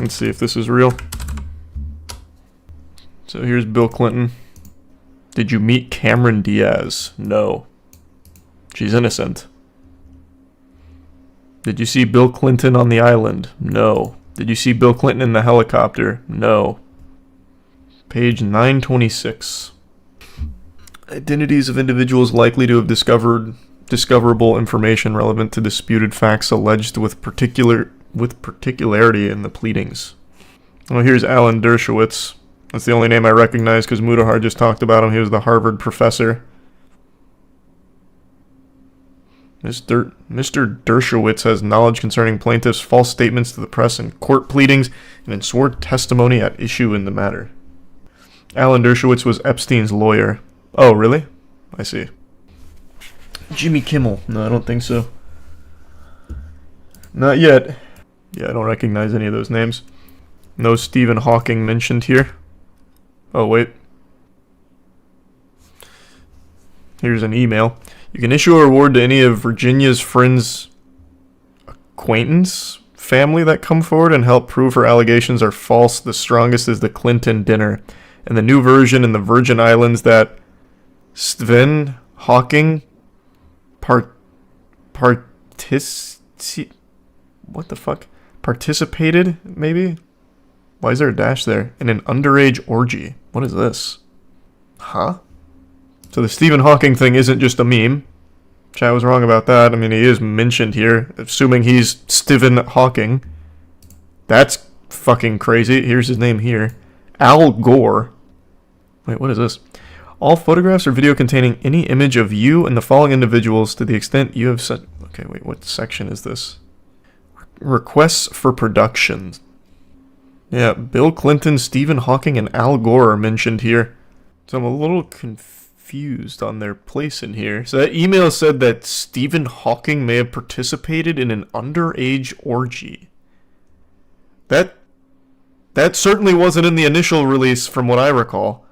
Let's see if this is real. So here's Bill Clinton. Did you meet Cameron Diaz? No. She's innocent. Did you see Bill Clinton on the island? No. Did you see Bill Clinton in the helicopter? No. Page 926. Identities of individuals likely to have discoverable information relevant to disputed facts alleged with particularity in the pleadings. Well, here's Alan Dershowitz. That's the only name I recognize because Mudahar just talked about him. He was the Harvard professor. Mr. Dershowitz has knowledge concerning plaintiffs' false statements to the press and court pleadings and in sworn testimony at issue in the matter. Alan Dershowitz was Epstein's lawyer. Oh, really? I see. Jimmy Kimmel. No, I don't think so. Not yet. Yeah, I don't recognize any of those names. No Stephen Hawking mentioned here. Oh, wait. Here's an email. You can issue a reward to any of Virginia's friends' acquaintance family that come forward and help prove her allegations are false. The strongest is the Clinton dinner. And the new version in the Virgin Islands that Stephen Hawking participated, maybe? Why is there a dash there? In an underage orgy. What is this? Huh? So the Stephen Hawking thing isn't just a meme. Chat was wrong about that. I mean, he is mentioned here, assuming he's Stephen Hawking. That's fucking crazy. Here's his name here. Al Gore. Wait, what is this? All photographs or video containing any image of you and the following individuals to the extent you have sent... Okay, wait, what section is this? Requests for production. Yeah, Bill Clinton, Stephen Hawking, and Al Gore are mentioned here. So I'm a little confused on their place in here. So that email said that Stephen Hawking may have participated in an underage orgy. That certainly wasn't in the initial release from what I recall.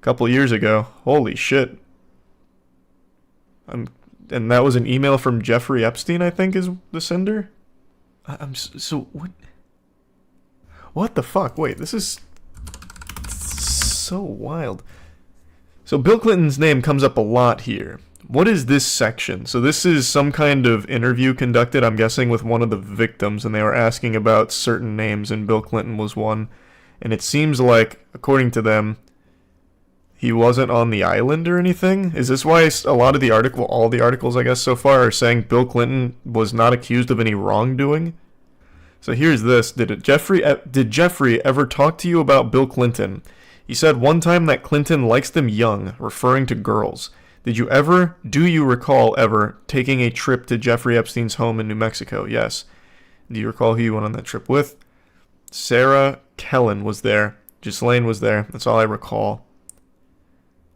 A couple years ago. Holy shit. And that was an email from Jeffrey Epstein, I think, is the sender? So, what? What the fuck? Wait, this is so wild. So Bill Clinton's name comes up a lot here. What is this section? So this is some kind of interview conducted, I'm guessing, with one of the victims, and they were asking about certain names, and Bill Clinton was one. And it seems like, according to them, he wasn't on the island or anything? Is this why a lot of the article, all the articles, I guess, so far are saying Bill Clinton was not accused of any wrongdoing? So here's this. Did Jeffrey ever talk to you about Bill Clinton? He said one time that Clinton likes them young, referring to girls. Do you recall ever taking a trip to Jeffrey Epstein's home in New Mexico? Yes. Do you recall who you went on that trip with? Sarah Kellen was there. Ghislaine was there. That's all I recall.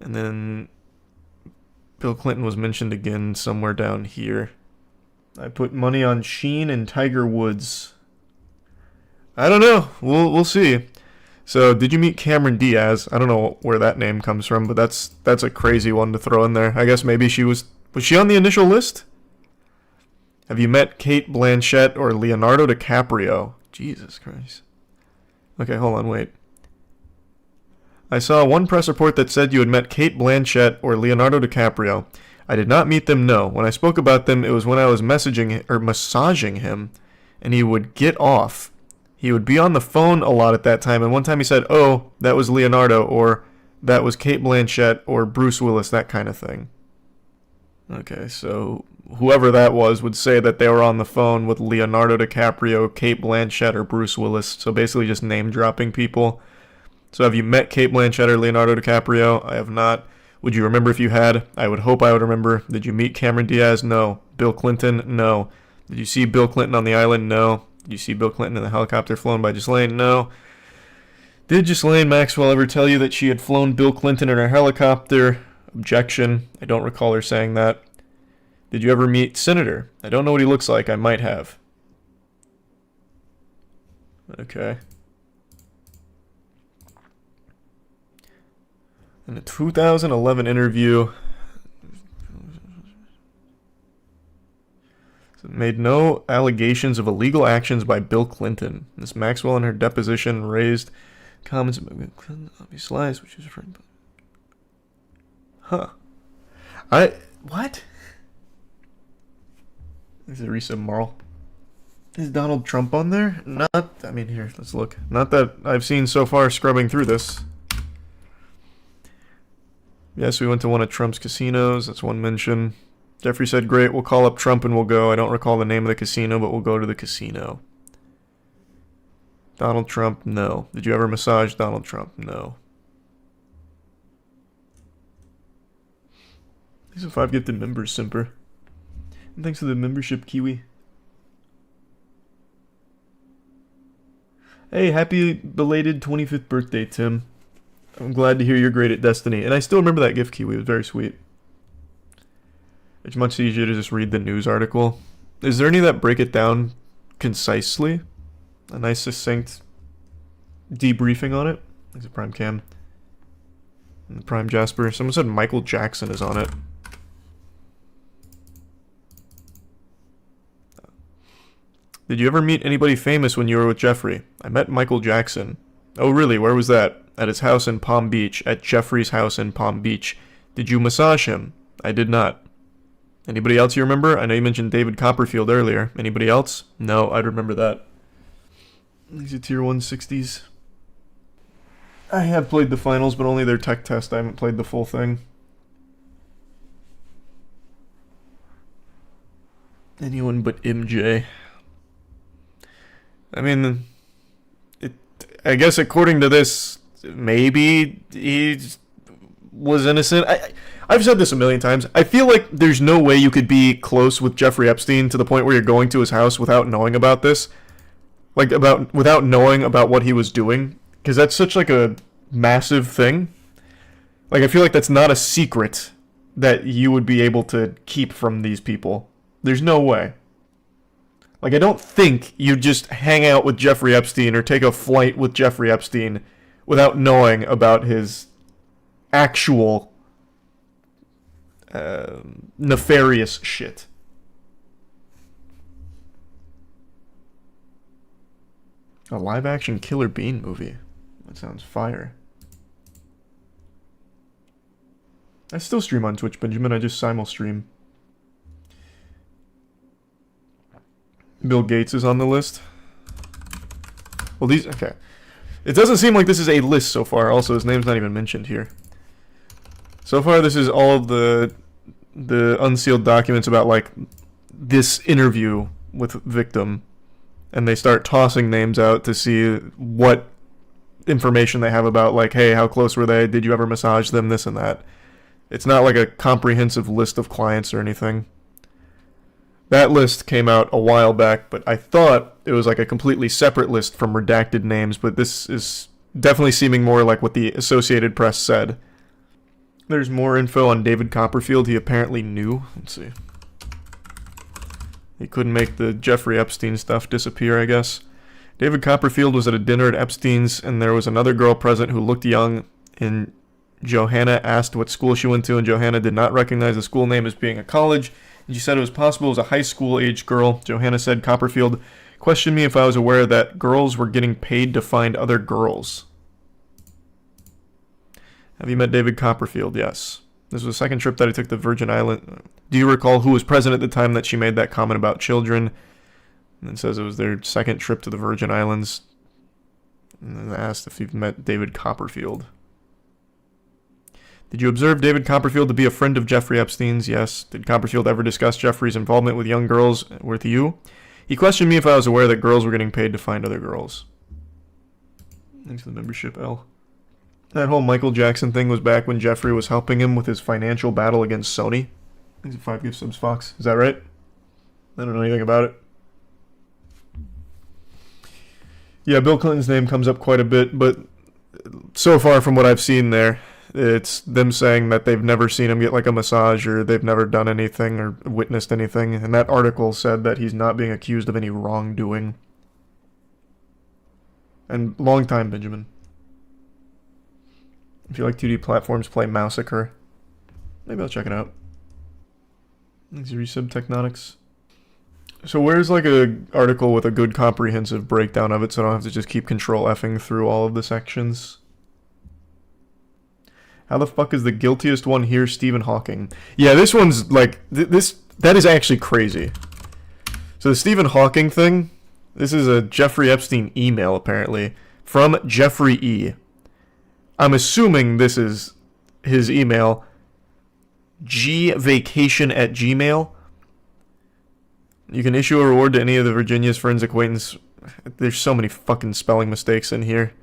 And then Bill Clinton was mentioned again somewhere down here. I put money on Sheen and Tiger Woods. I don't know. We'll see. So, did you meet Cameron Diaz? I don't know where that name comes from, but that's a crazy one to throw in there. I guess maybe she was she on the initial list? Have you met Kate Blanchett or Leonardo DiCaprio? Jesus Christ. Okay, hold on, wait. I saw one press report that said you had met Kate Blanchett or Leonardo DiCaprio. I did not meet them, no. When I spoke about them, it was when I was massaging him, and he would get off. He would be on the phone a lot at that time, and one time he said, oh, that was Leonardo, or that was Kate Blanchett, or Bruce Willis, that kind of thing. Okay, so whoever that was would say that they were on the phone with Leonardo DiCaprio, Kate Blanchett, or Bruce Willis, so basically just name-dropping people. So have you met Kate Blanchett or Leonardo DiCaprio? I have not. Would you remember if you had? I would hope I would remember. Did you meet Cameron Diaz? No. Bill Clinton? No. Did you see Bill Clinton on the island? No. Did you see Bill Clinton in the helicopter flown by Ghislaine? No. Did Ghislaine Maxwell ever tell you that she had flown Bill Clinton in her helicopter? Objection. I don't recall her saying that. Did you ever meet Senator? I don't know what he looks like. I might have. Okay. In a 2011 interview, so made no allegations of illegal actions by Bill Clinton. Ms. Maxwell in her deposition raised comments about Clinton obvious lies, which is referred to. Huh. What? Is it recent moral? Is Donald Trump on there? I mean, here, let's look. Not that I've seen so far scrubbing through this. Yes, we went to one of Trump's casinos. That's one mention. Jeffrey said, great, we'll call up Trump and we'll go. I don't recall the name of the casino, but we'll go to the casino. Donald Trump, no. Did you ever massage Donald Trump? No. Thanks for 5 gifted members, Simper. And thanks for the membership, Kiwi. Hey, happy belated 25th birthday, Tim. I'm glad to hear you're great at Destiny. And I still remember that gift, Kiwi. It was very sweet. It's much easier to just read the news article. Is there any that break it down concisely? A nice, succinct debriefing on it? Thanks to Prime Cam. And Prime Jasper. Someone said Michael Jackson is on it. Did you ever meet anybody famous when you were with Jeffrey? I met Michael Jackson. Oh really, where was that? At his house in Palm Beach. At Jeffrey's house in Palm Beach. Did you massage him? I did not. Anybody else you remember? I know you mentioned David Copperfield earlier. Anybody else? No, I'd remember that. These are tier 160s. I have played the finals, but only their tech test. I haven't played the full thing. Anyone but MJ. I mean, I guess according to this, maybe he was innocent. I've said this a million times. I feel like there's no way you could be close with Jeffrey Epstein to the point where you're going to his house without knowing about this. Like, without knowing about what he was doing. Because that's such, like, a massive thing. Like, I feel like that's not a secret that you would be able to keep from these people. There's no way. Like, I don't think you just hang out with Jeffrey Epstein or take a flight with Jeffrey Epstein without knowing about his actual nefarious shit. A live-action Killer Bean movie. That sounds fire. I still stream on Twitch, Benjamin. I just simul-stream. Bill Gates is on the list. Well, these... Okay. It doesn't seem like this is a list so far. Also, his name's not even mentioned here. So far, this is all of the unsealed documents about, like, this interview with victim. And they start tossing names out to see what information they have about, like, hey, how close were they? Did you ever massage them? This and that. It's not like a comprehensive list of clients or anything. That list came out a while back, but I thought it was like a completely separate list from redacted names, but this is definitely seeming more like what the Associated Press said. There's more info on David Copperfield. He apparently knew. Let's see. He couldn't make the Jeffrey Epstein stuff disappear, I guess. David Copperfield was at a dinner at Epstein's, and there was another girl present who looked young, and Johanna asked what school she went to, and Johanna did not recognize the school name as being a college. And she said it was possible it was a high school-age girl. Johanna said Copperfield questioned me if I was aware that girls were getting paid to find other girls. Have you met David Copperfield? Yes. This was the second trip that I took to Virgin Island. Do you recall who was present at the time that she made that comment about children? And it says it was their second trip to the Virgin Islands. And then I asked if you've met David Copperfield. Did you observe David Copperfield to be a friend of Jeffrey Epstein's? Yes. Did Copperfield ever discuss Jeffrey's involvement with young girls with you? He questioned me if I was aware that girls were getting paid to find other girls. Thanks for the membership, L. That whole Michael Jackson thing was back when Jeffrey was helping him with his financial battle against Sony. Thanks for 5 gift subs, Fox. Is that right? I don't know anything about it. Yeah, Bill Clinton's name comes up quite a bit, but so far from what I've seen there, it's them saying that they've never seen him get like a massage or they've never done anything or witnessed anything. And that article said that he's not being accused of any wrongdoing. And long time, Benjamin. If you like 2D platforms, play Massacre. Maybe I'll check it out. Thanks, Resub Technonics. So where's like a article with a good comprehensive breakdown of it so I don't have to just keep control Fing through all of the sections? How the fuck is the guiltiest one here Stephen Hawking? Yeah, this one's like, that is actually crazy. So the Stephen Hawking thing, this is a Jeffrey Epstein email apparently from Jeffrey E. I'm assuming this is his email, gvacation@gmail. You can issue a reward to any of the Virginia's friends, acquaintance. There's so many fucking spelling mistakes in here.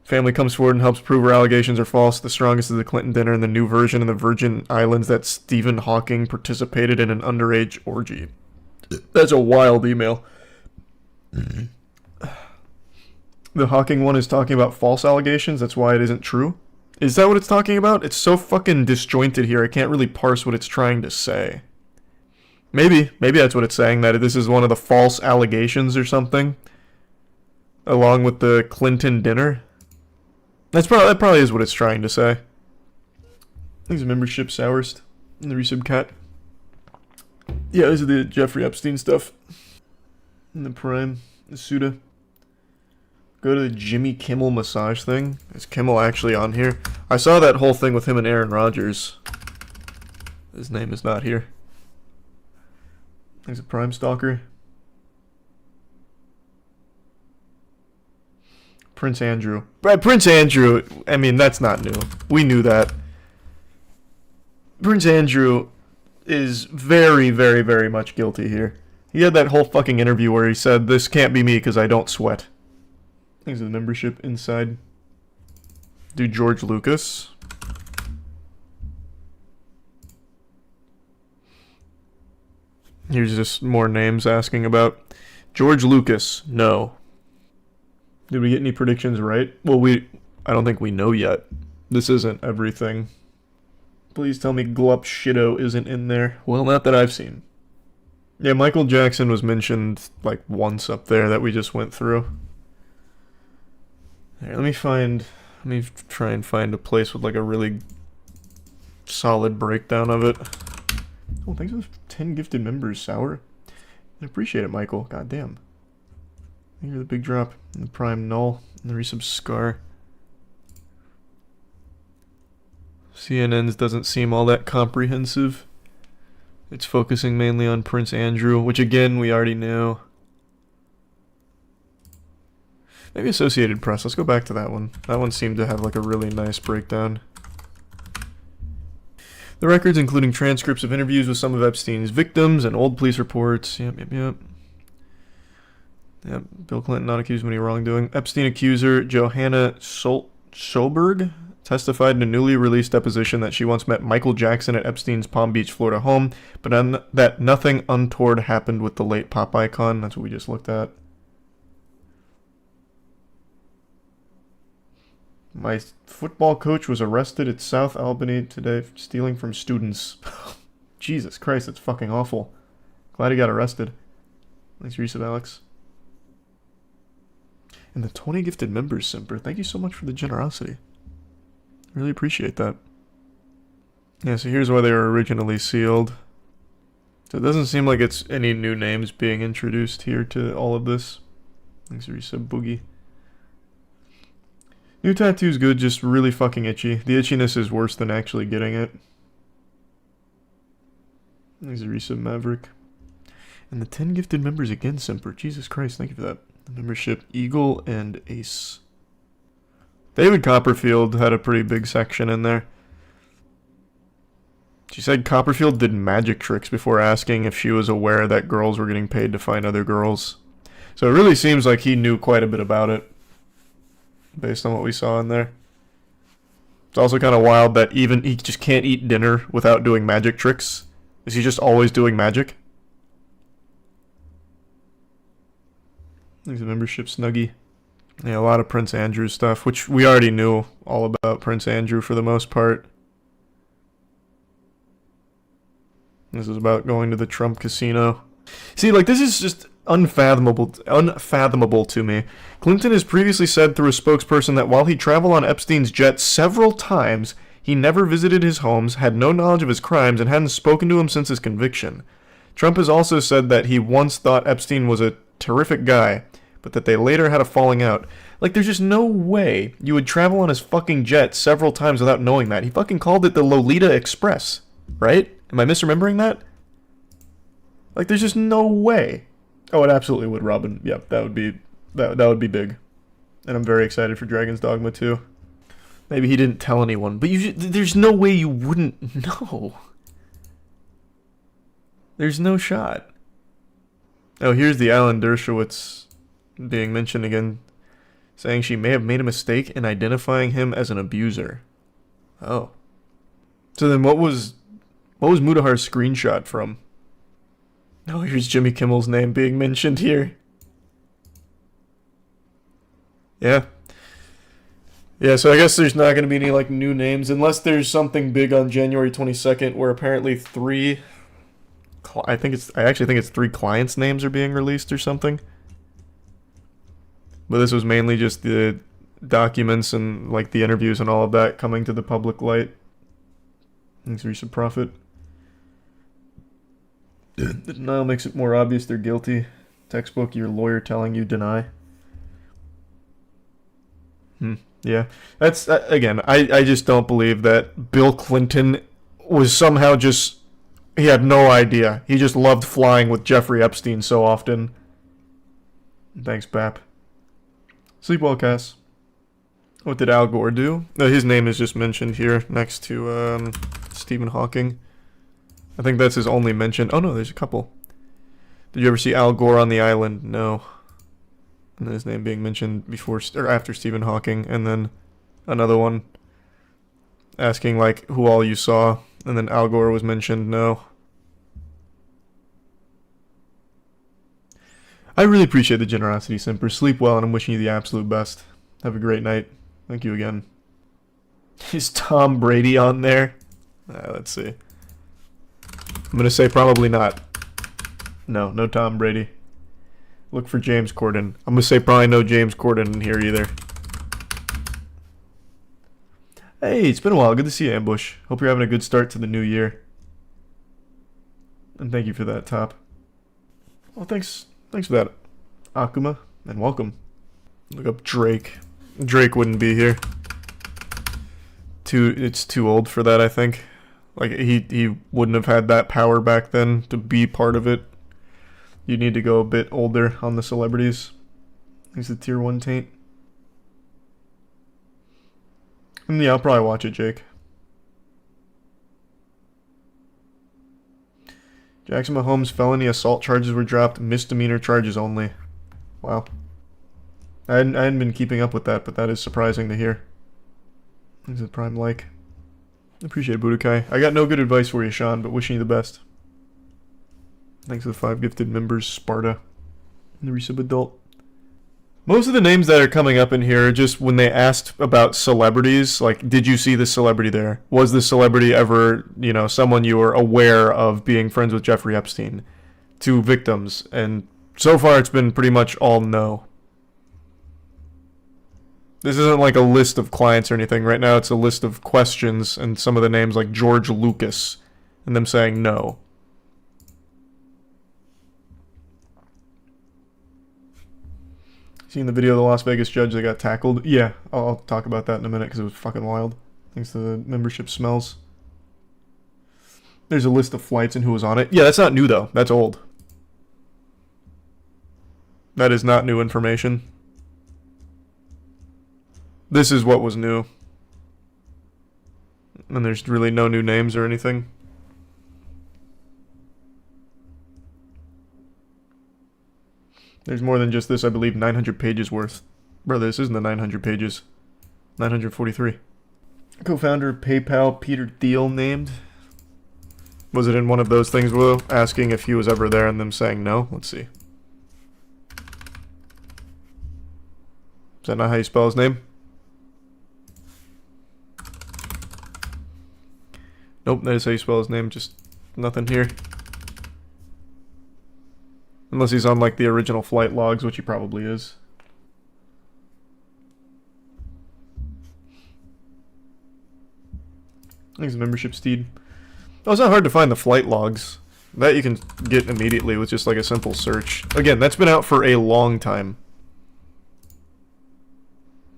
Family comes forward and helps prove her allegations are false. The strongest is the Clinton dinner and the new version in the Virgin Islands that Stephen Hawking participated in an underage orgy. That's a wild email. The Hawking one is talking about false allegations. That's why it isn't true. Is that what it's talking about? It's so fucking disjointed here. I can't really parse what it's trying to say. Maybe that's what it's saying, that this is one of the false allegations or something, along with the Clinton dinner. That probably is what it's trying to say. Thanks a membership, Sourst, and the resub cat. Yeah, this is the Jeffrey Epstein stuff. And the Prime, the Suda. Go to the Jimmy Kimmel massage thing. Is Kimmel actually on here? I saw that whole thing with him and Aaron Rodgers. His name is not here. He's a Prime Stalker. Prince Andrew. Right, Prince Andrew, I mean, that's not new. We knew that. Prince Andrew is very, very, very much guilty here. He had that whole fucking interview where he said, "This can't be me because I don't sweat." Thanks to the membership inside. Do George Lucas. Here's just more names asking about. George Lucas, no. Did we get any predictions right? Well, I don't think we know yet. This isn't everything. Please tell me Glup Shitto isn't in there. Well, not that I've seen. Yeah, Michael Jackson was mentioned like once up there that we just went through. Here, let me try and find a place with like a really solid breakdown of it. Oh, thanks for the 10 gifted members, Sour. I appreciate it, Michael. God damn. Thank you for the big drop, and the Prime Null, and the resub Scar. CNN's doesn't seem all that comprehensive. It's focusing mainly on Prince Andrew, which again, we already knew. Maybe Associated Press. Let's go back to that one. That one seemed to have like a really nice breakdown. The records, including transcripts of interviews with some of Epstein's victims and old police reports. Yep. Bill Clinton not accused of any wrongdoing. Epstein accuser Johanna Solberg testified in a newly released deposition that she once met Michael Jackson at Epstein's Palm Beach, Florida home, but that nothing untoward happened with the late pop icon. That's what we just looked at. My football coach was arrested at South Albany today for stealing from students. Jesus Christ, that's fucking awful. Glad he got arrested. Thanks, resub, Alex. And the 20 gifted members, Simper. Thank you so much for the generosity. Really appreciate that. Yeah, so here's why they were originally sealed. So it doesn't seem like it's any new names being introduced here to all of this. Thanks, resub, Boogie. New tattoo's good, just really fucking itchy. The itchiness is worse than actually getting it. Thanks, resub, Maverick. And the 10 gifted members again, Simper. Jesus Christ, thank you for that. The membership, Eagle and Ace. David Copperfield had a pretty big section in there. She said Copperfield did magic tricks before asking if she was aware that girls were getting paid to find other girls. So it really seems like he knew quite a bit about it, based on what we saw in there. It's also kind of wild that even he just can't eat dinner without doing magic tricks. Is he just always doing magic? There's a membership, Snuggie. Yeah, a lot of Prince Andrew stuff, which we already knew all about Prince Andrew for the most part. This is about going to the Trump casino. See, like, this is just unfathomable to me. Clinton has previously said through a spokesperson that while he traveled on Epstein's jet several times, he never visited his homes, had no knowledge of his crimes, and hadn't spoken to him since his conviction. Trump has also said that he once thought Epstein was a terrific guy, but that they later had a falling out. Like, there's just no way you would travel on his fucking jet several times without knowing that. He fucking called it the Lolita Express, right? Am I misremembering that? Like, there's just no way. Oh, it absolutely would, Robin. Yep, that would be big. And I'm very excited for Dragon's Dogma 2. Maybe he didn't tell anyone, but there's no way you wouldn't know. There's no shot. Oh, here's the Alan Dershowitz being mentioned again, saying she may have made a mistake in identifying him as an abuser. Oh. So then what was Mudahar's screenshot from? Oh, here's Jimmy Kimmel's name being mentioned here. Yeah. Yeah, so I guess there's not going to be any, like, new names, unless there's something big on January 22nd where apparently I actually think it's 3 clients' names are being released or something. But this was mainly just the documents and, like, the interviews and all of that coming to the public light. Thanks, Recent Profit. The denial makes it more obvious they're guilty. Textbook, your lawyer telling you deny. Yeah. That's, again, I just don't believe that Bill Clinton was somehow just... He had no idea. He just loved flying with Jeffrey Epstein so often. Thanks, Bap. Sleep well, Cass. What did Al Gore do? No, his name is just mentioned here next to Stephen Hawking. I think that's his only mention. Oh no, there's a couple. Did you ever see Al Gore on the island? No. And then his name being mentioned before or after Stephen Hawking, and then another one asking like who all you saw, and then Al Gore was mentioned. No. I really appreciate the generosity, Simper. Sleep well, and I'm wishing you the absolute best. Have a great night. Thank you again. Is Tom Brady on there? Let's see. I'm gonna say probably not. No, no Tom Brady. Look for James Corden. I'm gonna say probably no James Corden in here either. Hey, it's been a while. Good to see you, Ambush. Hope you're having a good start to the new year. And thank you for that, Top. Well, thanks for that, Akuma, and welcome. Look up Drake. Drake wouldn't be here. It's too old for that, I think. Like, he wouldn't have had that power back then to be part of it. You need to go a bit older on the celebrities. He's the tier 1 taint. And yeah, I'll probably watch it, Jake. Jackson Mahomes' felony assault charges were dropped. Misdemeanor charges only. Wow. I hadn't been keeping up with that, but that is surprising to hear. Is it Prime like? Appreciate it, Budokai. I got no good advice for you, Sean, but wishing you the best. Thanks for the 5 gifted members, Sparta. And the resub adult. Most of the names that are coming up in here are just when they asked about celebrities, like, did you see this celebrity there? Was this celebrity ever, you know, someone you were aware of being friends with Jeffrey Epstein? To victims. And so far it's been pretty much all no. This isn't like a list of clients or anything. Right now it's a list of questions and some of the names like George Lucas and them saying no. Seen the video of the Las Vegas judge that got tackled? Yeah, I'll talk about that in a minute because it was fucking wild. Thanks to the membership smells. There's a list of flights and who was on it. Yeah, that's not new though. That's old. That is not new information. This is what was new. And there's really no new names or anything. There's more than just this, I believe, 900 pages worth. Brother, this isn't the 900 pages. 943. Co-founder of PayPal, Peter Thiel, named. Was it in one of those things, Willow? Asking if he was ever there and them saying no? Let's see. Is that not how you spell his name? Nope, that is how you spell his name. Just nothing here. Unless he's on, like, the original flight logs, which he probably is. Thanks, membership, Steed. Oh, it's not hard to find the flight logs. That you can get immediately with just like a simple search. Again, that's been out for a long time.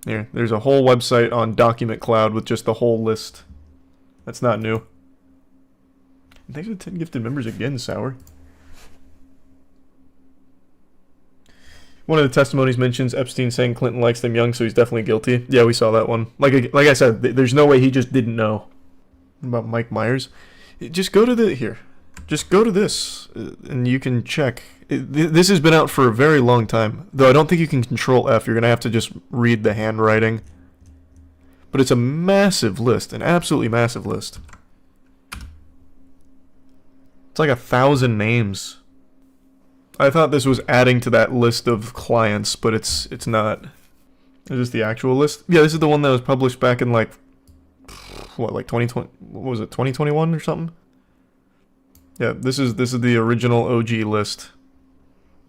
Here, there's a whole website on Document Cloud with just the whole list. That's not new. Thanks for the 10 gifted members again, Sour. One of the testimonies mentions Epstein saying Clinton likes them young, so he's definitely guilty. Yeah, we saw that one. Like I said, there's no way he just didn't know. What about Mike Myers? Just go to the... Here. Just go to this, and you can check. This has been out for a very long time. Though I don't think you can Control F. You're going to have to just read the handwriting. But it's a massive list. An absolutely massive list. It's like 1,000 names. I thought this was adding to that list of clients, but it's not. Is this the actual list? Yeah, this is the one that was published back in like, what, like 2020? What was it, 2021 or something? Yeah, this is the original OG list.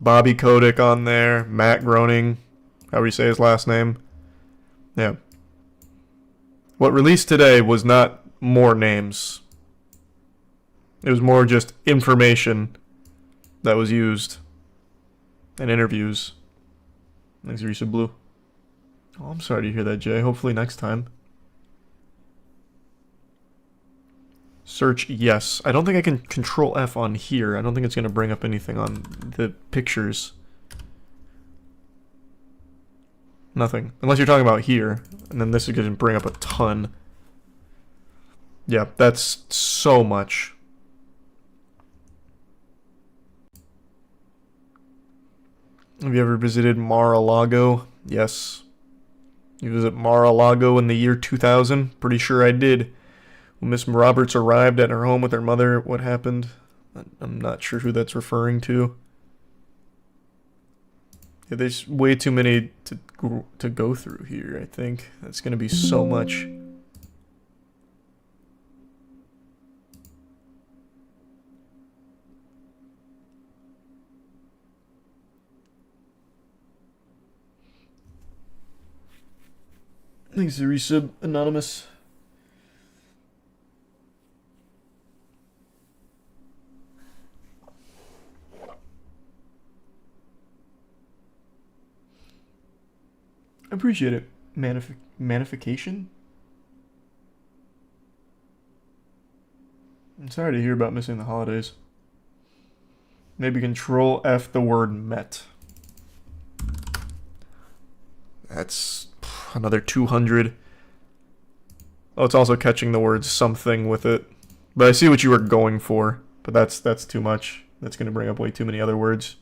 Bobby Kotick on there, Matt Groening, however you say his last name. Yeah. What released today was not more names. It was more just information that was used in interviews. Thanks, Risa Blue. Oh, I'm sorry to hear that, Jay. Hopefully next time. Search yes. I don't think I can Control F on here. I don't think it's going to bring up anything on the pictures. Nothing. Unless you're talking about here. And then this is going to bring up a ton. Yeah, that's so much. Have you ever visited Mar-a-Lago? Yes. You visit Mar-a-Lago in the year 2000? Pretty sure I did. When Miss Roberts arrived at her home with her mother, what happened? I'm not sure who that's referring to. Yeah, there's way too many to go through here, I think. That's going to be so much. Thanks, Resub Anonymous. Appreciate it. Manification? I'm sorry to hear about missing the holidays. Maybe Control F the word met. That's another 200. Oh, it's also catching the word something with it. But I see what you were going for. But that's too much. That's going to bring up way too many other words.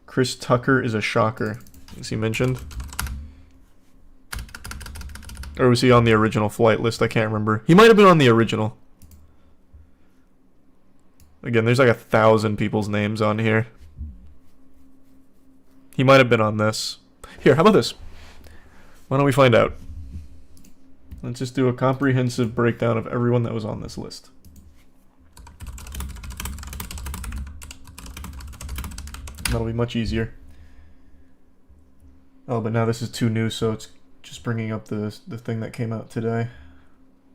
Chris Tucker is a shocker. Is he mentioned? Or was he on the original flight list? I can't remember. He might have been on the original. Again, there's like 1,000 people's names on here. He might have been on this. Here, how about this? Why don't we find out? Let's just do a comprehensive breakdown of everyone that was on this list. That'll be much easier. Oh, but now this is too new, so it's just bringing up the thing that came out today.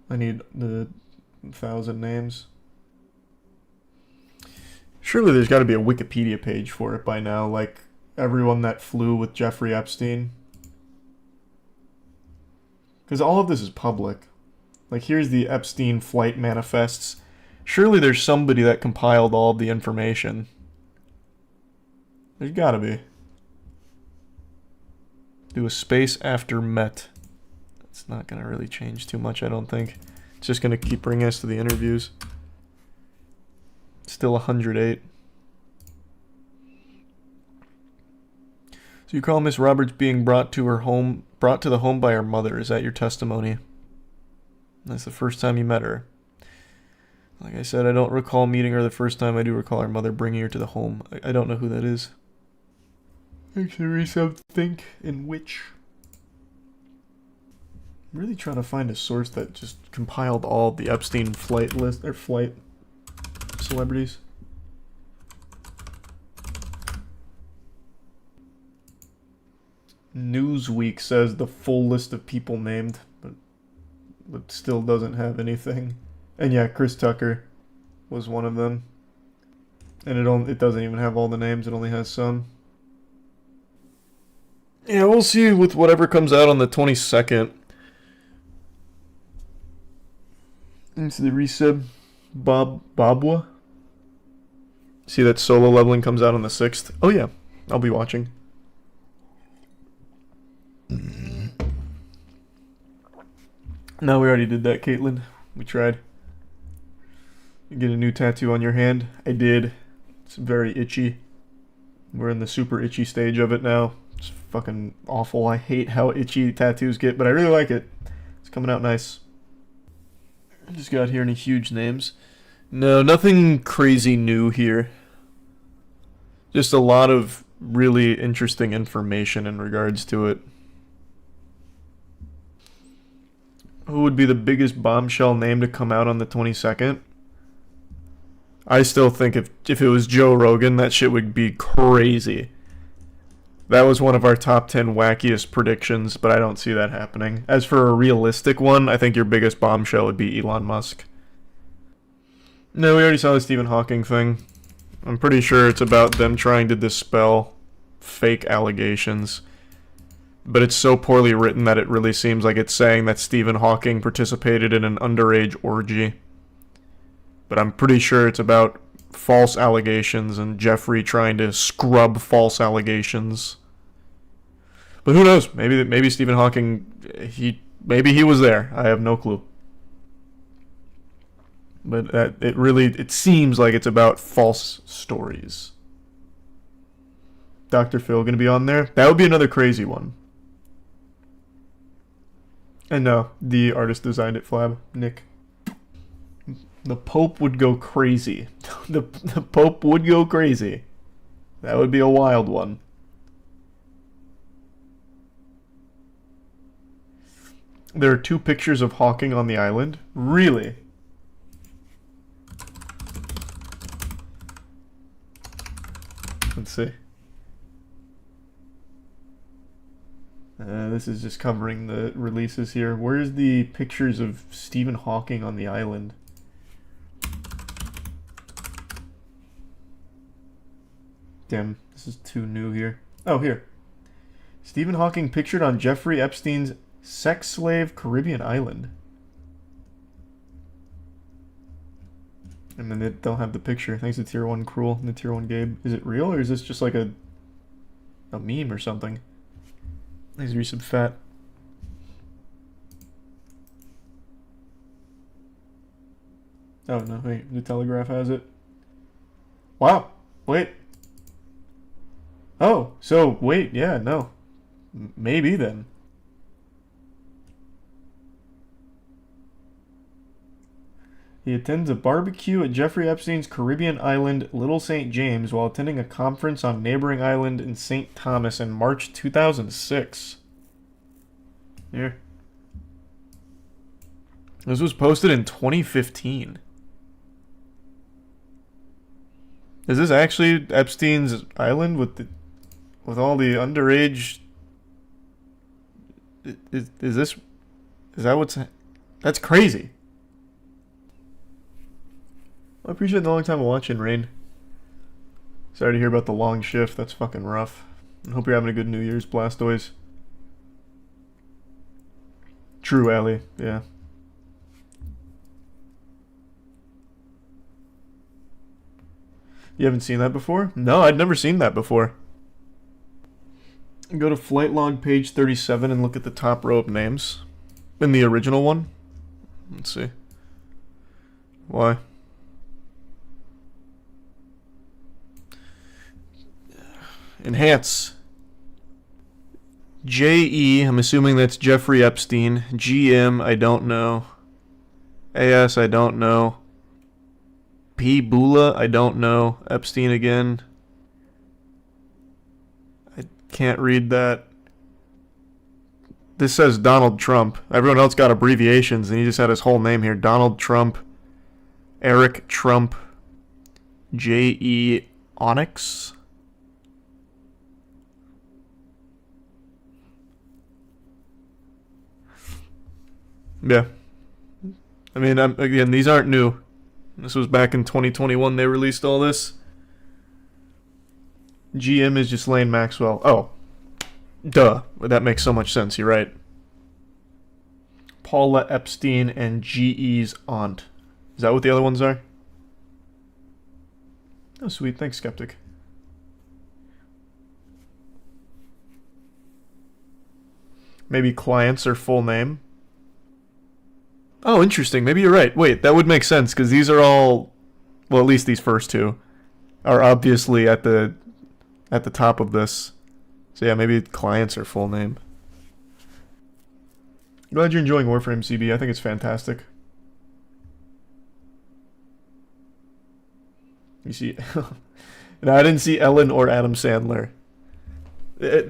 I need the 1,000 names. Surely there's got to be a Wikipedia page for it by now, like everyone that flew with Jeffrey Epstein. Because all of this is public. Like, here's the Epstein flight manifests. Surely there's somebody that compiled all of the information. There's got to be. Do a space after Met. It's not going to really change too much, I don't think. It's just going to keep bringing us to the interviews. Still 108. So you call Miss Roberts being brought to the home by her mother. Is that your testimony? That's the first time you met her. Like I said, I don't recall meeting her the first time. I do recall her mother bringing her to the home. I don't know who that is. Actually, think in which. I'm really trying to find a source that just compiled all the Epstein flight list or flight celebrities. Newsweek says the full list of people named, but still doesn't have anything. And yeah, Chris Tucker. was one of them. And it doesn't even have all the names, it only has some. Yeah, we'll see with whatever comes out on the 22nd. Into the resub. Babwa. See that Solo Leveling comes out on the 6th? Oh yeah, I'll be watching. No, we already did that, Caitlin. We tried. You get a new tattoo on your hand. I did. It's very itchy. We're in the super itchy stage of it now. It's fucking awful. I hate how itchy tattoos get, but I really like it. It's coming out nice. Just got here any huge names. No, nothing crazy new here. Just a lot of really interesting information in regards to it. Who would be the biggest bombshell name to come out on the 22nd? I still think if it was Joe Rogan, that shit would be crazy. That was one of our top 10 wackiest predictions, but I don't see that happening. As for a realistic one, I think your biggest bombshell would be Elon Musk. No, we already saw the Stephen Hawking thing. I'm pretty sure it's about them trying to dispel fake allegations. But it's so poorly written that it really seems like it's saying that Stephen Hawking participated in an underage orgy. But I'm pretty sure it's about false allegations and Jeffrey trying to scrub false allegations. But who knows? Maybe Stephen Hawking, maybe he was there. I have no clue. But it seems like it's about false stories. Dr. Phil gonna be on there? That would be another crazy one. And no, the artist designed it, Flab, Nick. The Pope would go crazy. The Pope would go crazy. That would be a wild one. There are 2 pictures of Hawking on the island? Really? Let's see. This is just covering the releases here. Where's the pictures of Stephen Hawking on the island? Damn, this is too new here. Oh, here. Stephen Hawking pictured on Jeffrey Epstein's sex slave Caribbean island. And then they don't have the picture. Thanks to Tier 1 Cruel and the Tier 1 Gabe. Is it real or is this just like a meme or something? Thanks Resub Fat. Oh no, wait, the Telegraph has it. Wow, wait. Oh, so wait, yeah, no. Maybe then. He attends a barbecue at Jeffrey Epstein's Caribbean island, Little St. James, while attending a conference on neighboring island in St. Thomas in March 2006. Here. This was posted in 2015. Is this actually Epstein's island with all the underage? Is that what's? That's crazy. I appreciate the long time of watching, Rain. Sorry to hear about the long shift. That's fucking rough. I hope you're having a good New Year's, Blastoise. True, Allie. Yeah. You haven't seen that before? No, I'd never seen that before. Go to flight log page 37 and look at the top row of names. In the original one. Let's see. Why? Enhance. J.E., I'm assuming that's Jeffrey Epstein. G.M., I don't know. A.S., I don't know. P. Bula, I don't know. Epstein again. I can't read that. This says Donald Trump. Everyone else got abbreviations, and he just had his whole name here. Donald Trump. Eric Trump. J.E. Onyx. Yeah. I mean, again, these aren't new. This was back in 2021 they released all this. GM is Ghislaine Maxwell. Oh. Duh. That makes so much sense, you're right. Paula Epstein and GE's aunt. Is that what the other ones are? Oh, sweet. Thanks, Skeptic. Maybe clients are full name. Oh, interesting. Maybe you're right. Wait, that would make sense, because these are all... Well, at least these first two are obviously at the top of this. So yeah, maybe clients are full name. Glad you're enjoying Warframe, CB. I think it's fantastic. You see... No, I didn't see Ellen or Adam Sandler.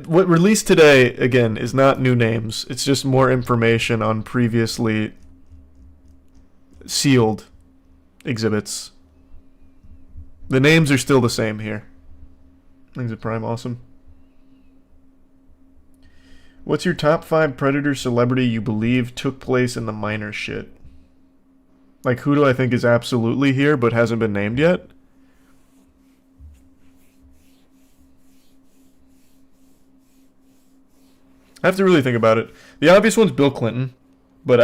What released today, again, is not new names. It's just more information on previously sealed exhibits. The names are still the same here. Things are prime awesome. What's your top 5 Predator celebrity you believe took place in the minor shit? Like, who do I think is absolutely here but hasn't been named yet? I have to really think about it. The obvious one's Bill Clinton, but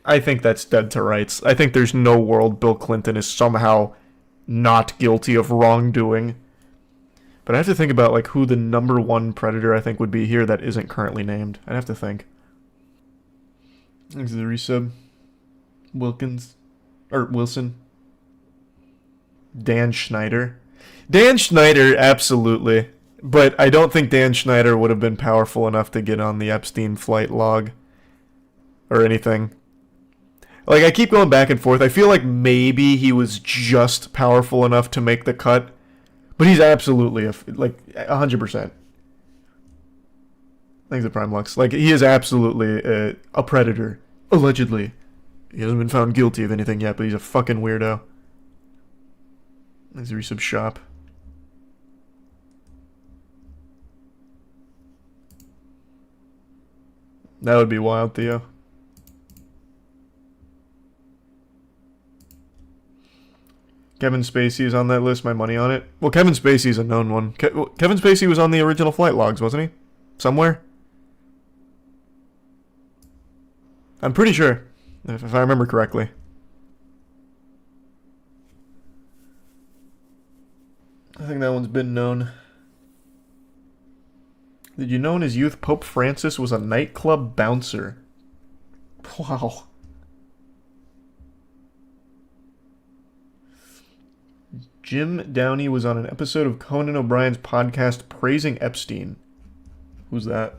I think that's dead to rights. I think there's no world Bill Clinton is somehow not guilty of wrongdoing. But I have to think about like who the number 1 predator I think would be here that isn't currently named. I'd have to think. Thanks to the resub. Wilson. Dan Schneider. Dan Schneider, absolutely. But I don't think Dan Schneider would have been powerful enough to get on the Epstein flight log or anything. Like, I keep going back and forth. I feel like maybe he was just powerful enough to make the cut, but he's absolutely, like, 100%. Thanks to Prime Lux. Like, he is absolutely a predator. Allegedly. He hasn't been found guilty of anything yet, but he's a fucking weirdo. Thanks to Resub Shop. That would be wild, Theo. Kevin Spacey is on that list. My money on it. Well, Kevin Spacey is a known one. Kevin Spacey was on the original flight logs, wasn't he? Somewhere? I'm pretty sure, if I remember correctly. I think that one's been known. Did you know in his youth Pope Francis was a nightclub bouncer? Wow. Jim Downey was on an episode of Conan O'Brien's podcast praising Epstein. Who's that?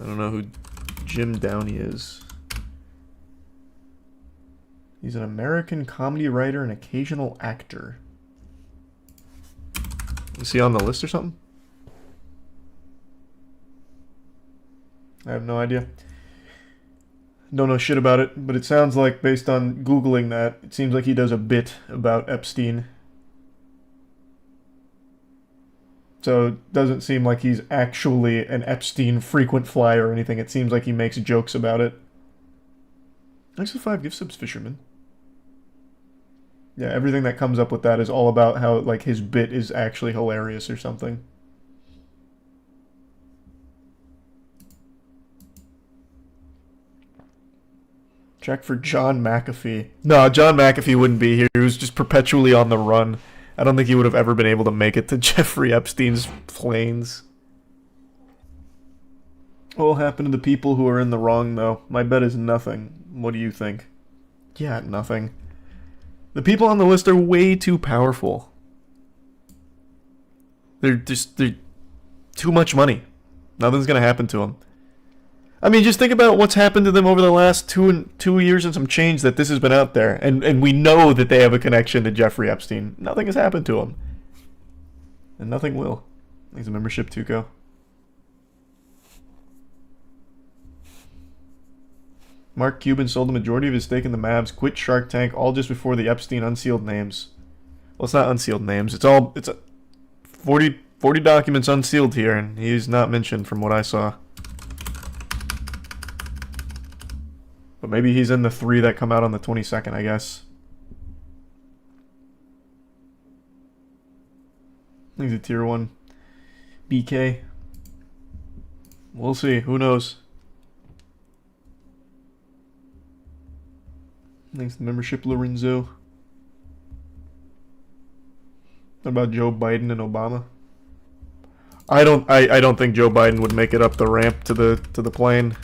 I don't know who Jim Downey is. He's an American comedy writer and occasional actor. Is he on the list or something? I have no idea. Don't know shit about it, but it sounds like, based on Googling that, it seems like he does a bit about Epstein. So it doesn't seem like he's actually an Epstein frequent flyer or anything. It seems like he makes jokes about it. Thanks for 5 gift subs, Fisherman. Yeah, everything that comes up with that is all about how, like, his bit is actually hilarious or something. Check for John McAfee. No, John McAfee wouldn't be here. He was just perpetually on the run. I don't think he would have ever been able to make it to Jeffrey Epstein's planes. What will happen to the people who are in the wrong, though? My bet is nothing. What do you think? Yeah, nothing. The people on the list are way too powerful. They're too much money. Nothing's gonna happen to them. I mean, just think about what's happened to them over the last two years and some change that this has been out there. And we know that they have a connection to Jeffrey Epstein. Nothing has happened to them. And nothing will. Thanks a membership, Tuco. Mark Cuban sold the majority of his stake in the Mavs, quit Shark Tank, all just before the Epstein unsealed names. Well, it's not unsealed names. It's 40 documents unsealed here, and he's not mentioned from what I saw. But maybe he's in the 3 that come out on the 22nd, I guess. He's a tier 1 BK. We'll see. Who knows? Thanks to membership, Lorenzo. What about Joe Biden and Obama? I don't think Joe Biden would make it up the ramp to the plane.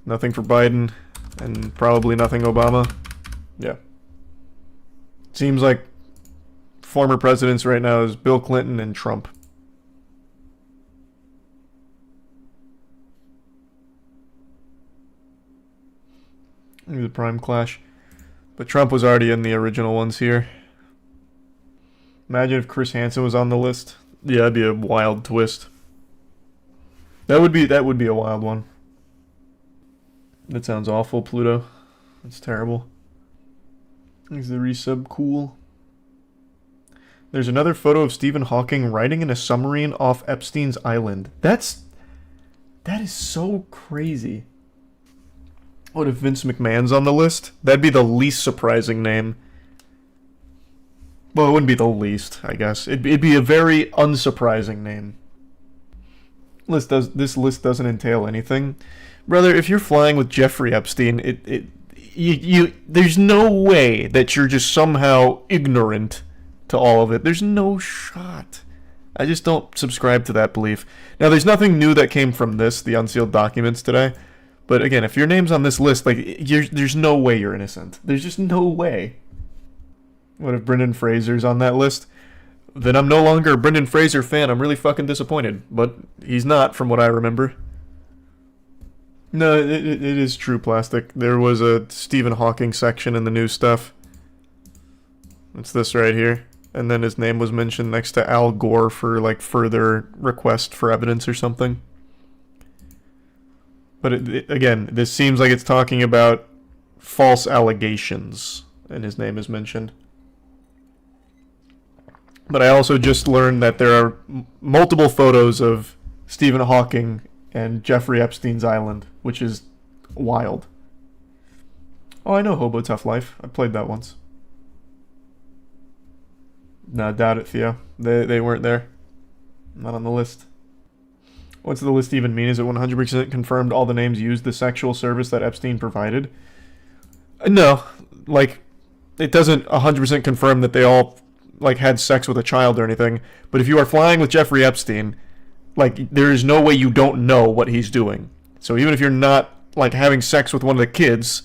Nothing for Biden, and probably nothing Obama. Yeah. Seems like former presidents right now is Bill Clinton and Trump. The prime clash. But Trump was already in the original ones here. Imagine if Chris Hansen was on the list. Yeah, that'd be a wild twist. That would be a wild one. That sounds awful, Pluto. That's terrible. Is the resub cool? There's another photo of Stephen Hawking riding in a submarine off Epstein's Island. That is so crazy. What if Vince McMahon's on the list? That'd be the least surprising name. Well, it wouldn't be the least, I guess. It'd be a very unsurprising name. This list doesn't entail anything. Brother, if you're flying with Jeffrey Epstein, there's no way that you're just somehow ignorant to all of it. There's no shot. I just don't subscribe to that belief. Now, there's nothing new that came from this, the unsealed documents today. But again, if your name's on this list, like, there's no way you're innocent. There's just no way. What if Brendan Fraser's on that list? Then I'm no longer a Brendan Fraser fan. I'm really fucking disappointed. But he's not, from what I remember. No, it is true plastic. There was a Stephen Hawking section in the new stuff. It's this right here. And then his name was mentioned next to Al Gore for, like, further request for evidence or something. But again, this seems like it's talking about false allegations, and his name is mentioned. But I also just learned that there are multiple photos of Stephen Hawking and Jeffrey Epstein's Island, which is wild. Oh, I know Hobo Tough Life. I played that once. No, doubt it, Theo. They weren't there. Not on the list. What's the list even mean? Is it 100% confirmed all the names used the sexual service that Epstein provided? No. Like, it doesn't 100% confirm that they all, like, had sex with a child or anything. But if you are flying with Jeffrey Epstein, like, there is no way you don't know what he's doing. So even if you're not, like, having sex with one of the kids,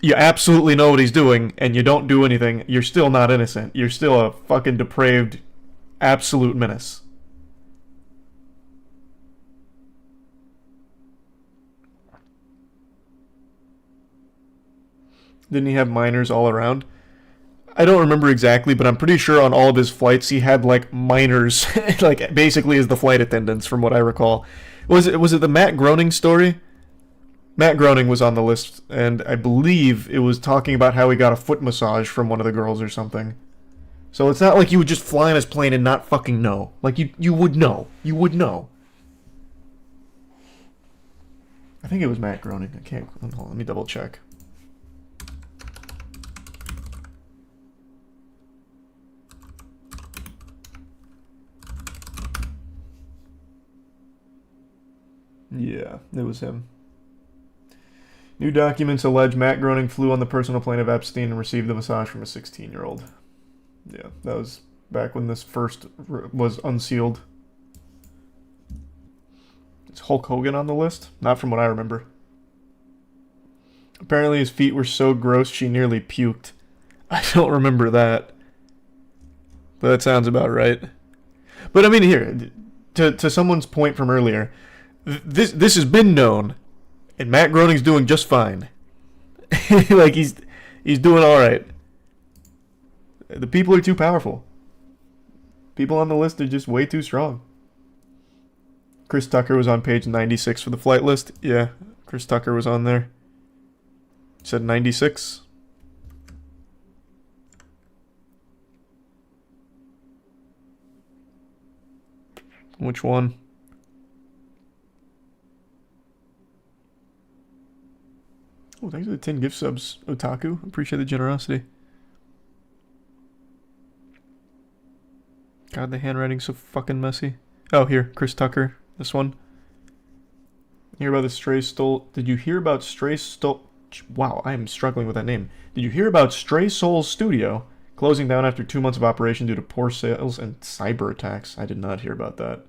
you absolutely know what he's doing, and you don't do anything, you're still not innocent. You're still a fucking depraved, absolute menace. Didn't he have minors all around? I don't remember exactly, but I'm pretty sure on all of his flights he had, like, minors, like, basically as the flight attendants, from what I recall. Was it the Matt Groening story? Matt Groening was on the list, and I believe it was talking about how he got a foot massage from one of the girls or something. So it's not like you would just fly on his plane and not fucking know. Like, you would know. You would know. I think it was Matt Groening. I can't... Hold on, let me double check. Yeah, it was him. New documents allege Matt Groening flew on the personal plane of Epstein and received the massage from a 16-year-old. Yeah, that was back when this first was unsealed. Is Hulk Hogan on the list? Not from what I remember. Apparently his feet were so gross she nearly puked. I don't remember that. But that sounds about right. But I mean, here, to someone's point from earlier, this has been known, and Matt Groening's doing just fine. Like, he's doing all right. The people are too powerful. People on the list are just way too strong. Chris Tucker was on page 96 for the flight list. Yeah, Chris Tucker was on there. Said 96. Which one? Oh, thanks for the 10 gift subs, Otaku. Appreciate the generosity. God, the handwriting's so fucking messy. Oh, here, Chris Tucker. This one. Hear about the Stray Soul? Did you hear about Stray Soul? Wow, I am struggling with that name. Did you hear about Stray Soul Studio closing down after 2 months of operation due to poor sales and cyber attacks? I did not hear about that.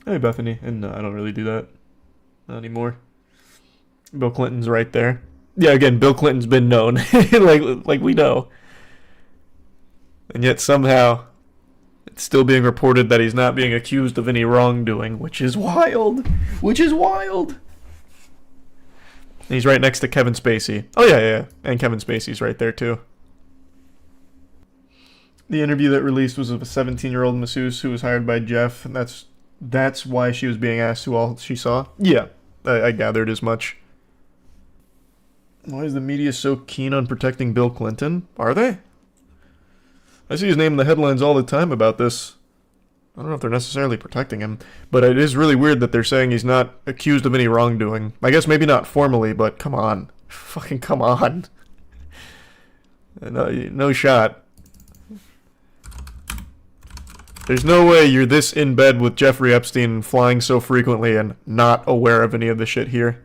Hey, Bethany. And I don't really do that. Not anymore. Bill Clinton's right there. Yeah, again, Bill Clinton's been known. like we know. And yet somehow it's still being reported that he's not being accused of any wrongdoing, which is wild. Which is wild. And he's right next to Kevin Spacey. Oh, yeah. And Kevin Spacey's right there, too. The interview that released was of a 17-year-old masseuse who was hired by Jeff, and that's why she was being asked who all she saw? Yeah, I gathered as much. Why is the media so keen on protecting Bill Clinton? Are they? I see his name in the headlines all the time about this. I don't know if they're necessarily protecting him, but it is really weird that they're saying he's not accused of any wrongdoing. I guess maybe not formally, but come on. Fucking come on. No shot. There's no way you're this in bed with Jeffrey Epstein flying so frequently and not aware of any of the shit here.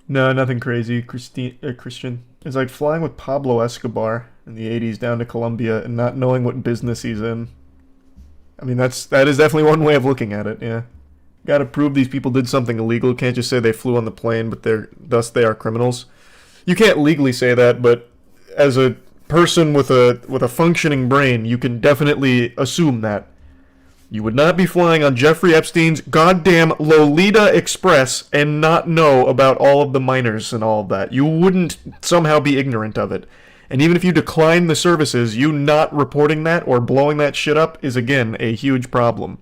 No, nothing crazy, Christian. It's like flying with Pablo Escobar in the 80s down to Colombia and not knowing what business he's in. I mean, that is definitely one way of looking at it, yeah. Gotta prove these people did something illegal. Can't just say they flew on the plane, but thus they are criminals. You can't legally say that, but as a person with a functioning brain, you can definitely assume that. You would not be flying on Jeffrey Epstein's goddamn Lolita Express and not know about all of the minors and all of that. You wouldn't somehow be ignorant of it. And even if you decline the services, you not reporting that or blowing that shit up is, again, a huge problem.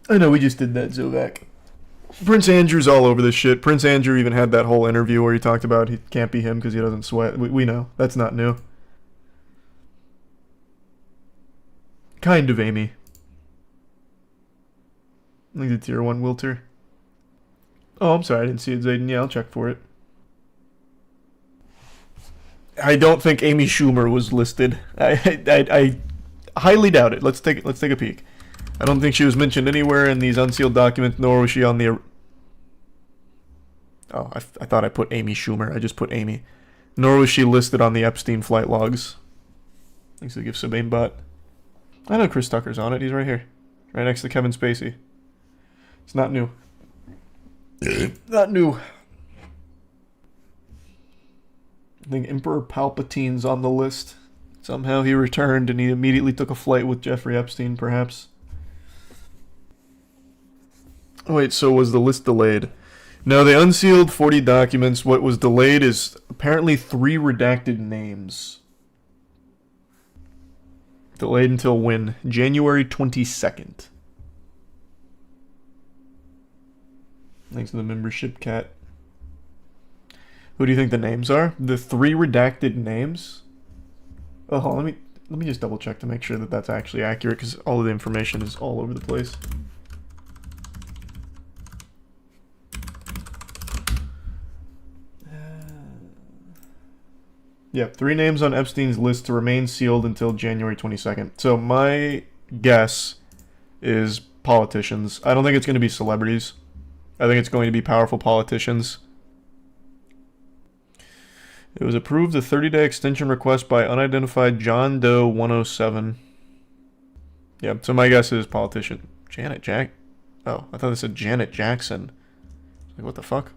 I know, we just did that, Zovac. Prince Andrew's all over this shit. Prince Andrew even had that whole interview where he talked about he can't be him because he doesn't sweat. We know. That's not new. Kind of, Amy. I think the tier 1 Wilter. Oh, I'm sorry, I didn't see it, Zayden. Yeah, I'll check for it. I don't think Amy Schumer was listed. I highly doubt it. Let's take a peek. I don't think she was mentioned anywhere in these unsealed documents, nor was she on the... Oh, I thought I put Amy Schumer. I just put Amy. Nor was she listed on the Epstein flight logs. Thanks to the gift, SubAimBot. I know Chris Tucker's on it. He's right here. Right next to Kevin Spacey. It's not new. Not new. I think Emperor Palpatine's on the list. Somehow he returned and he immediately took a flight with Jeffrey Epstein, perhaps. Oh, wait, so was the list delayed? No, they unsealed 40 documents. What was delayed is apparently 3 redacted names. Delayed until when? January 22nd. Thanks to the membership cat. Who do you think the names are? The 3 redacted names? Oh, hold on, let me just double check to make sure that that's actually accurate, because all of the information is all over the place. Yeah, 3 names on Epstein's list to remain sealed until January 22nd. So my guess is politicians. I don't think it's going to be celebrities. I think it's going to be powerful politicians. It was approved a 30-day extension request by unidentified John Doe 107. Yeah, so my guess is politician. Oh, I thought it said Janet Jackson. Like, what the fuck?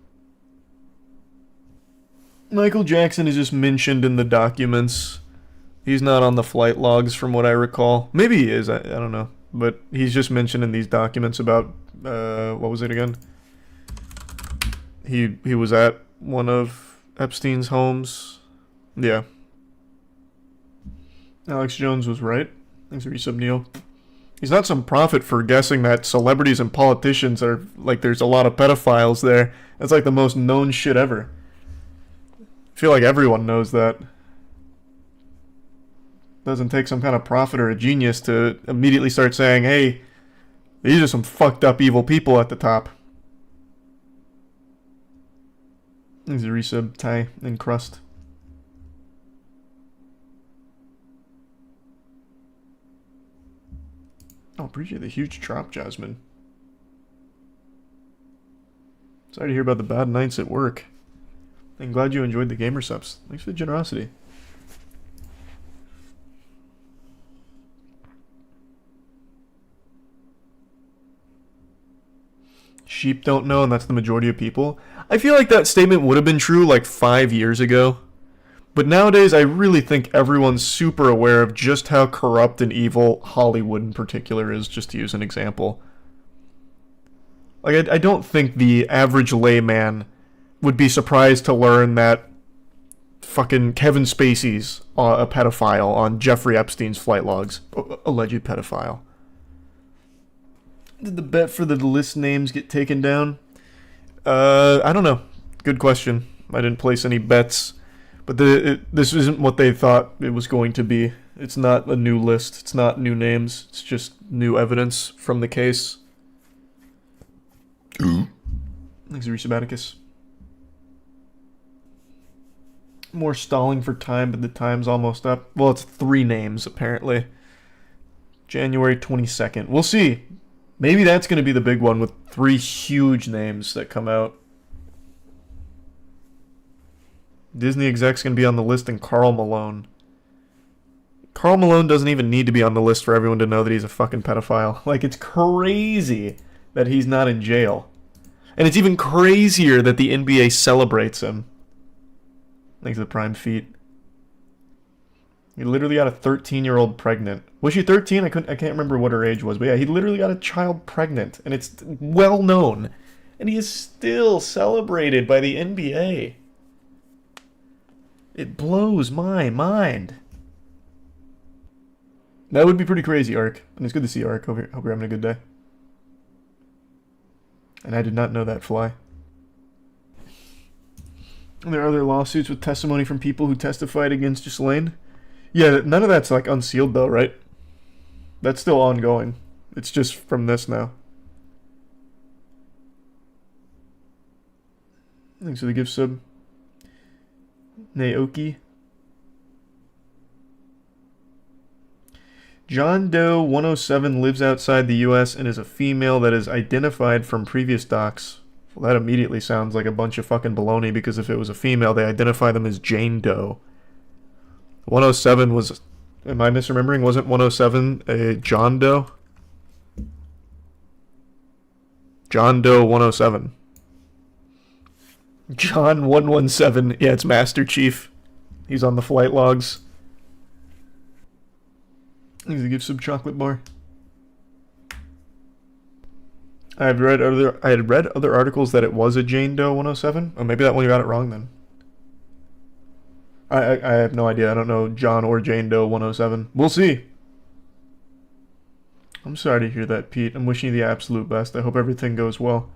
Michael Jackson is just mentioned in the documents. He's not on the flight logs from what I recall. Maybe he is, I don't know. But he's just mentioned in these documents about, what was it again? He was at one of Epstein's homes. Yeah. Alex Jones was right. Thanks for resub, Neil. He's not some prophet for guessing that celebrities and politicians are, like, there's a lot of pedophiles there. That's like the most known shit ever. I feel like everyone knows that. Doesn't take some kind of prophet or a genius to immediately start saying, hey, these are some fucked up evil people at the top. There's a resub, tie, and crust. Oh, appreciate the huge drop, Jasmine. Sorry to hear about the bad nights at work. I'm glad you enjoyed the gamer subs. Thanks for the generosity. Sheep don't know, and that's the majority of people. I feel like that statement would have been true like 5 years ago. But nowadays, I really think everyone's super aware of just how corrupt and evil Hollywood in particular is, just to use an example. Like, I don't think the average layman would be surprised to learn that fucking Kevin Spacey's a pedophile on Jeffrey Epstein's flight logs. Alleged pedophile. Did the bet for the list names get taken down? I don't know. Good question. I didn't place any bets. But this isn't what they thought it was going to be. It's not a new list. It's not new names. It's just new evidence from the case. Thanks, Resabaticus. More stalling for time, but the time's almost up. Well, it's 3 names, apparently. January 22nd. We'll see. Maybe that's going to be the big one with 3 huge names that come out. Disney exec's going to be on the list, and Karl Malone. Karl Malone doesn't even need to be on the list for everyone to know that he's a fucking pedophile. Like, it's crazy that he's not in jail. And it's even crazier that the NBA celebrates him. Thanks to the Prime Feet. He literally got a 13-year-old pregnant. Was she 13? I can't remember what her age was. But yeah, he literally got a child pregnant. And it's well known. And he is still celebrated by the NBA. It blows my mind. That would be pretty crazy, Ark. And it's good to see you, Ark. Hope you're having a good day. And I did not know that, Fly. And there are other lawsuits with testimony from people who testified against Ghislaine. Yeah, none of that's like unsealed though, right? That's still ongoing. It's just from this now. Thanks for the gift sub. Naoki. John Doe 107 lives outside the US and is a female that is identified from previous docs. Well, that immediately sounds like a bunch of fucking baloney, because if it was a female, they identify them as Jane Doe. 107 was... Am I misremembering? Wasn't 107 a John Doe? John Doe 107. John 117. Yeah, it's Master Chief. He's on the flight logs. He's gonna give some chocolate bar. I had read other articles that it was a Jane Doe 107. Oh, maybe that one you got it wrong then. I have no idea. I don't know John or Jane Doe 107. We'll see. I'm sorry to hear that, Pete. I'm wishing you the absolute best. I hope everything goes well.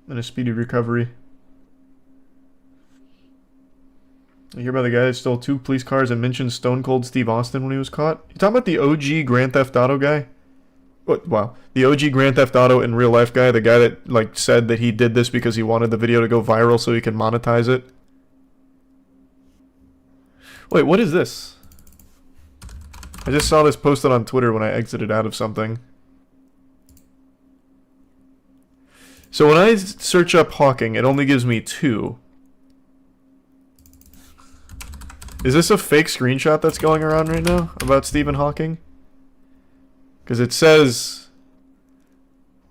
And a speedy recovery. You hear about the guy that stole 2 police cars and mentioned Stone Cold Steve Austin when he was caught? You talking about the OG Grand Theft Auto guy? What? Wow. The OG Grand Theft Auto in real life guy? The guy that like said that he did this because he wanted the video to go viral so he can monetize it? Wait, what is this? I just saw this posted on Twitter when I exited out of something. So when I search up Hawking, it only gives me 2. Is this a fake screenshot that's going around right now about Stephen Hawking? Because it says...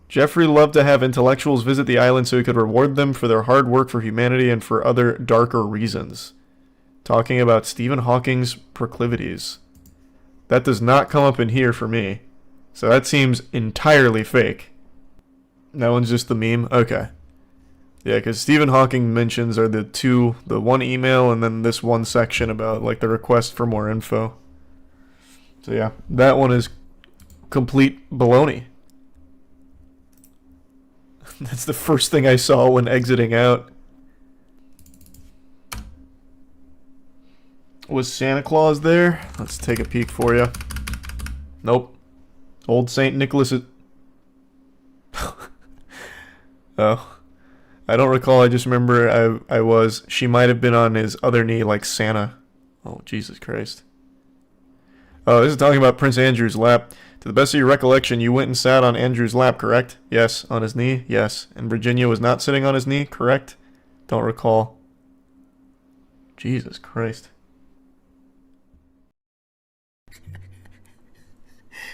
Jeffrey loved to have intellectuals visit the island so he could reward them for their hard work for humanity and for other darker reasons. Talking about Stephen Hawking's proclivities. That does not come up in here for me. So that seems entirely fake. That one's just the meme? Okay. Yeah, because Stephen Hawking mentions are the one email and then this one section about like the request for more info. So yeah, that one is complete baloney. That's the first thing I saw when exiting out. Was Santa Claus there? Let's take a peek for you. Nope. Old St. Nicholas is... Oh. I don't recall. I just remember I was. She might have been on his other knee like Santa. Oh, Jesus Christ. Oh, this is talking about Prince Andrew's lap. To the best of your recollection, you went and sat on Andrew's lap, correct? Yes. On his knee? Yes. And Virginia was not sitting on his knee, correct? Don't recall. Jesus Christ.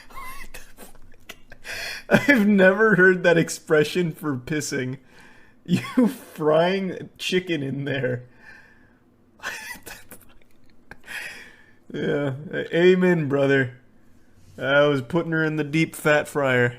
What the fuck? I've never heard that expression for pissing. You frying chicken in there. Yeah. Amen, brother. I was putting her in the deep fat fryer.